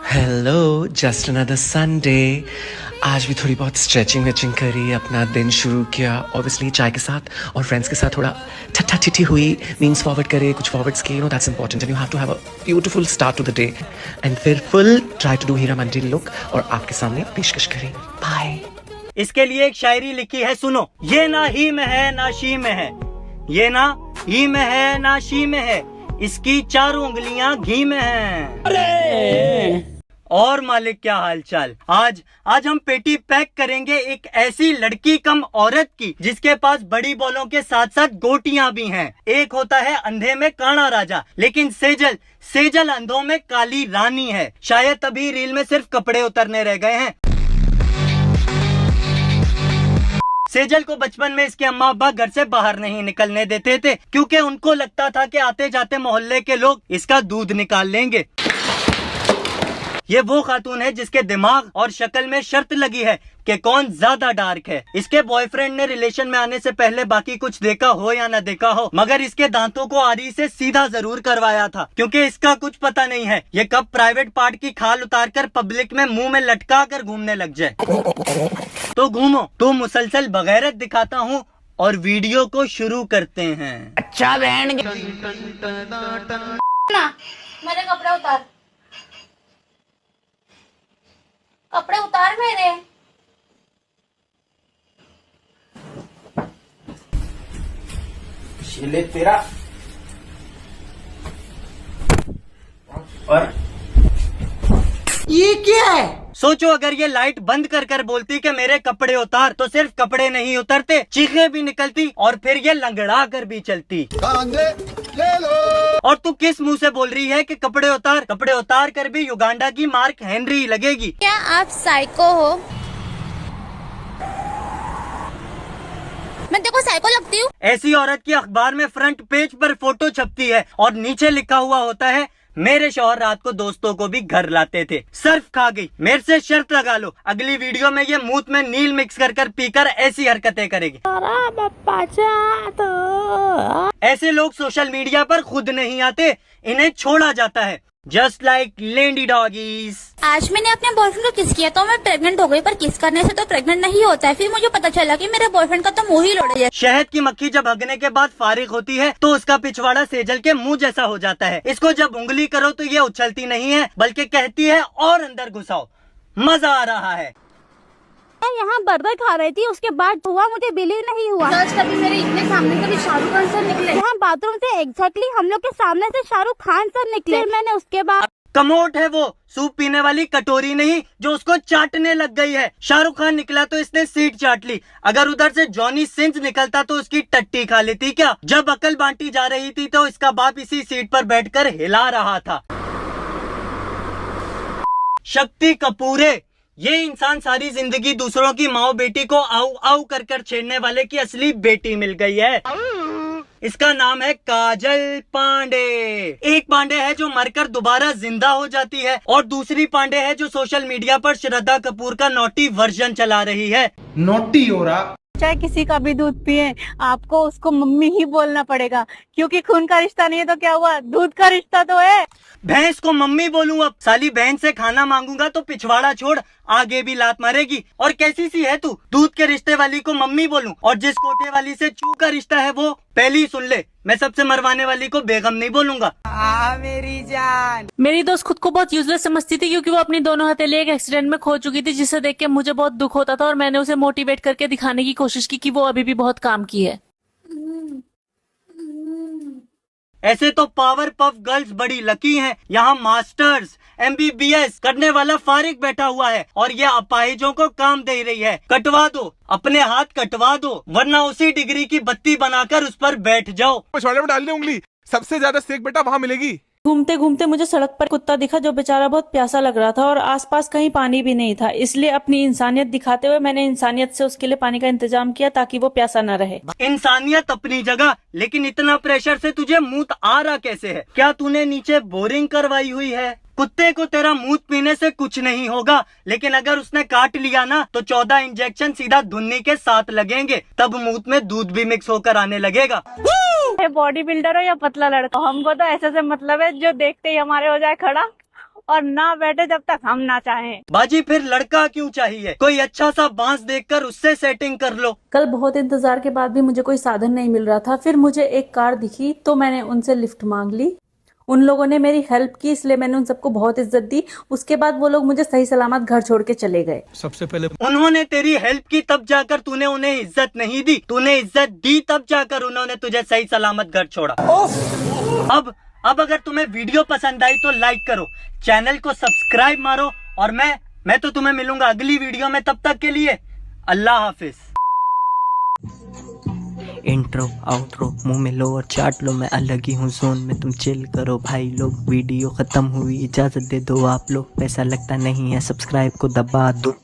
Hello, just another Sunday. आज भी थोड़ी बहुत स्ट्रेचिंग वेचिंग करी, अपना दिन शुरू किया ऑब्वियसली चाय के साथ और फ्रेंड्स के साथ थोड़ा ठट्ठा ठिठी हुई, मीम्स फॉरवर्ड करे, कुछ फॉरवर्ड्स किए, that's important and you have to have a beautiful start to the day and फिर full try to do Heera Mandi look और आपके सामने पेशकश करी। बाय। इसके लिए एक शायरी लिखी है, सुनो। ये ना ही में है ना शी में है, ये ना ही में है ना शी में है, इसकी चारों उंगलियां घी में हैं। अरे और मालिक क्या हालचाल। आज हम पेटी पैक करेंगे एक ऐसी लड़की कम औरत की जिसके पास बड़ी बॉलों के साथ साथ गोटियां भी हैं। एक होता है अंधे में काना राजा, लेकिन सेजल अंधों में काली रानी है। शायद तभी रील में सिर्फ कपड़े उतरने रह गए हैं। सेजल को बचपन में इसके अम्मा अब्बा घर से बाहर नहीं निकलने देते थे क्योंकि उनको लगता था कि आते जाते मोहल्ले के लोग इसका दूध निकाल लेंगे। ये वो खातून है जिसके दिमाग और शक्ल में शर्त लगी है कि कौन ज्यादा डार्क है। इसके बॉयफ्रेंड ने रिलेशन में आने से पहले बाकी कुछ देखा हो या न देखा हो, मगर इसके दांतों को आरी से सीधा जरूर करवाया था क्योंकि इसका कुछ पता नहीं है ये कब प्राइवेट पार्ट की खाल उतारकर पब्लिक में मुंह में लटका कर घूमने लग जाए। तो घूमो, तो मुसलसल बगैरत दिखाता हूँ और वीडियो को शुरू करते हैं। अच्छा बहन ना मेरे कपड़े उतार, कपड़े उतार मेरे। शिले तेरा और ये क्या है? सोचो अगर ये लाइट बंद कर कर बोलती कि मेरे कपड़े उतार, तो सिर्फ कपड़े नहीं उतरते, चीखें भी निकलती और फिर ये लंगड़ा कर भी चलती। ले लो। और तू किस मुंह से बोल रही है कि कपड़े उतार कर भी युगांडा की मार्क हेनरी लगेगी? क्या आप साइको हो? मैं देखो साइको लगती हूँ? ऐसी औरत की अखबार में फ्रंट पेज पर फोटो छपती है और नीचे लिखा हुआ होता है, मेरे शौहर रात को दोस्तों को भी घर लाते थे। सर्फ खा गई, मेरे से शर्त लगा लो अगली वीडियो में ये मूत में नील मिक्स कर कर पीकर ऐसी हरकतें करेगी। ऐसे लोग सोशल मीडिया पर खुद नहीं आते, इन्हें छोड़ा जाता है। जस्ट लाइक लेंडी डॉगीज। आज मैंने अपने बॉयफ्रेंड को किस किया तो मैं प्रेग्नेंट हो गई, पर किस करने से तो प्रेग्नेंट नहीं होता है। फिर मुझे पता चला कि मेरे बॉयफ्रेंड का तो मुंह ही लोड़ा है। शहद की मक्खी जब हगने के बाद फारिग होती है तो उसका पिछवाड़ा सेजल के मुंह जैसा हो जाता है। इसको जब उंगली करो तो ये उछलती नहीं है बल्कि कहती है और अंदर घुसाओ। मजा आ रहा है। मैं यहाँ बर्गर खा रही थी, उसके बाद हुआ मुझे बिलीव नहीं हुआ। कभी मेरे इतने सामने कभी शाहरुख खान सर निकले। यहाँ बाथरूम से एग्जैक्टली हम लोग के सामने से शाहरुख खान सर निकले। फिर मैंने उसके बाद कमोट है वो, सूप पीने वाली कटोरी नहीं जो उसको चाटने लग गई है। शाहरुख खान निकला तो इसने सीट चाट ली, अगर उधर से जॉनी सिंस निकलता तो उसकी टट्टी खा लेती क्या? जब अकल बांटी जा रही थी तो इसका बाप इसी सीट पर बैठकर हिला रहा था। शक्ति कपूरे, ये इंसान सारी जिंदगी दूसरों की माँ बेटी को आऊ आऊ कर कर छेड़ने वाले की असली बेटी मिल गई है। इसका नाम है काजल पांडे। एक पांडे है जो मरकर दोबारा जिंदा हो जाती है और दूसरी पांडे है जो सोशल मीडिया पर श्रद्धा कपूर का नोटी वर्जन चला रही है। नोटी हो रहा। चाहे किसी का भी दूध पिए, आपको उसको मम्मी ही बोलना पड़ेगा, क्योंकि खून का रिश्ता नहीं है तो क्या हुआ, दूध का रिश्ता तो है। भैंस को मम्मी बोलूं अब? साली बहन से खाना मांगूंगा तो पिछवाड़ा छोड़ आगे भी लात मारेगी। और कैसी सी है तू, दूध के रिश्ते वाली को मम्मी बोलूं और जिस कोटे वाली से चू का रिश्ता है वो पहले ही सुन ले। मैं सबसे मरवाने वाली को बेगम नहीं बोलूंगा। मेरी जान। मेरी दोस्त खुद को बहुत यूजलेस समझती थी क्योंकि वो अपनी दोनों हथेली एक एक्सीडेंट में खो चुकी थी, जिसे देख के मुझे बहुत दुख होता था और मैंने उसे मोटिवेट करके दिखाने की कोशिश की कि वो अभी भी बहुत काम की है। ऐसे तो पावर पफ गर्ल्स बड़ी लकी हैं। यहाँ मास्टर्स MBBS करने वाला फारिग बैठा हुआ है और ये अपाहिजों को काम दे रही है। कटवा दो, अपने हाथ कटवा दो, वरना उसी डिग्री की बत्ती बनाकर उस पर बैठ जाओ। पिछवाड़े में डाल दे उंगली, सबसे ज्यादा सेक बेटा वहाँ मिलेगी। घूमते घूमते मुझे सड़क पर कुत्ता दिखा जो बेचारा बहुत प्यासा लग रहा था और आसपास कहीं पानी भी नहीं था, इसलिए अपनी इंसानियत दिखाते हुए मैंने इंसानियत से उसके लिए पानी का इंतजाम किया ताकि वो प्यासा न रहे। इंसानियत अपनी जगह, लेकिन इतना प्रेशर से तुझे मूत आ रहा कैसे है? क्या तूने नीचे बोरिंग करवाई हुई है? कुत्ते को तेरा मूत पीने से कुछ नहीं होगा, लेकिन अगर उसने काट लिया ना तो 14 इंजेक्शन सीधा धुन्नी के साथ लगेंगे, तब मूत में दूध भी मिक्स होकर आने लगेगा। बॉडी बिल्डर हो या पतला लड़का, हमको तो ऐसे से मतलब है जो देखते ही हमारे हो जाए खड़ा और ना बैठे जब तक हम ना चाहें। बाजी फिर लड़का क्यों चाहिए? कोई अच्छा सा बांस देखकर उससे सेटिंग कर लो। कल बहुत इंतजार के बाद भी मुझे कोई साधन नहीं मिल रहा था। फिर मुझे एक कार दिखी तो मैंने उनसे लिफ्ट मांग ली। उन लोगों ने मेरी हेल्प की, इसलिए मैंने उन सबको बहुत इज्जत दी। उसके बाद वो लोग मुझे सही सलामत घर छोड़ के चले गए। सबसे पहले उन्होंने तेरी हेल्प की तब जाकर तूने उन्हें इज्जत नहीं दी, तूने इज्जत दी तब जाकर उन्होंने तुझे सही सलामत घर छोड़ा। अब अगर तुम्हें वीडियो पसंद आई तो लाइक करो, चैनल को सब्सक्राइब मारो और मैं तो तुम्हें मिलूंगा अगली वीडियो में। तब तक के लिए अल्लाह हाफिज। इंट्रो आउट्रो मुंह में लो और चाट लो, मैं अलग ही हूँ जोन में, तुम चिल करो भाई लोग। वीडियो खत्म हुई, इजाजत दे दो आप लोग। पैसा लगता नहीं है, सब्सक्राइब को दबा दो।